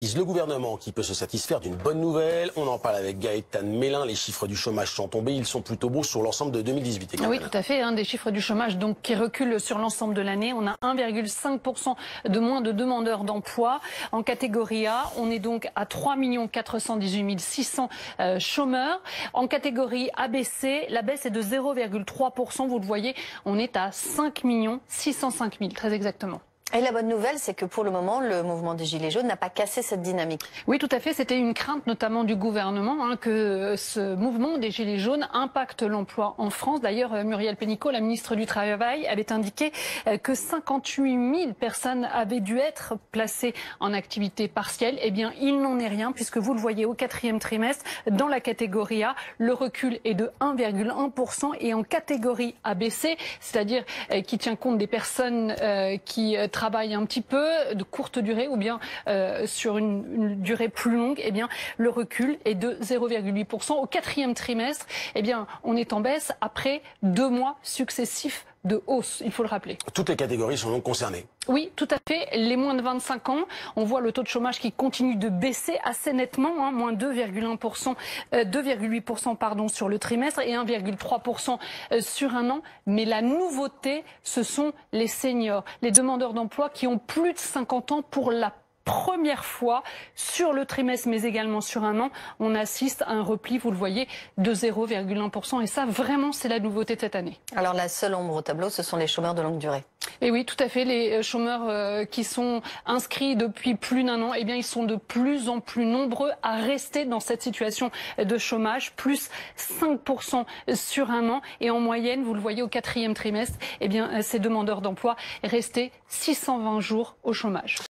Le gouvernement qui peut se satisfaire d'une bonne nouvelle. On en parle avec Gaëtane Mélin. Les chiffres du chômage sont tombés. Ils sont plutôt beaux sur l'ensemble de 2018. Oui, tout à fait. Des chiffres du chômage donc qui reculent sur l'ensemble de l'année. On a 1,5% de moins de demandeurs d'emploi. En catégorie A, on est donc à 3 418 600 chômeurs. En catégorie ABC, la baisse est de 0,3%. Vous le voyez, on est à 5 605 000, très exactement. Et la bonne nouvelle, c'est que pour le moment, le mouvement des Gilets jaunes n'a pas cassé cette dynamique. Oui, tout à fait. C'était une crainte notamment du gouvernement que ce mouvement des Gilets jaunes impacte l'emploi en France. D'ailleurs, Muriel Pénicaud, la ministre du Travail, avait indiqué que 58 000 personnes avaient dû être placées en activité partielle. Eh bien, il n'en est rien puisque vous le voyez au 4e trimestre, dans la catégorie A, le recul est de 1,1% et en catégorie ABC, c'est-à-dire qui tient compte des personnes qui travaillent un petit peu, de courte durée ou bien sur une durée plus longue, eh bien le recul est de 0,8%. Au 4e trimestre, eh bien on est en baisse après 2 mois successifs de hausse, il faut le rappeler. Toutes les catégories sont donc concernées. Oui, tout à fait. Les moins de 25 ans, on voit le taux de chômage qui continue de baisser assez nettement, moins 2,1%, 2,8% pardon sur le trimestre et 1,3% sur un an. Mais la nouveauté, ce sont les seniors, les demandeurs d'emploi qui ont plus de 50 ans pour la première fois sur le trimestre, mais également sur un an, on assiste à un repli, vous le voyez, de 0,1%. Et ça, vraiment, c'est la nouveauté de cette année. Alors la seule ombre au tableau, ce sont les chômeurs de longue durée. Et oui, tout à fait. Les chômeurs qui sont inscrits depuis plus d'1 an, eh bien, ils sont de plus en plus nombreux à rester dans cette situation de chômage, plus 5% sur un an. Et en moyenne, vous le voyez au 4e trimestre, eh bien, ces demandeurs d'emploi restaient 620 jours au chômage.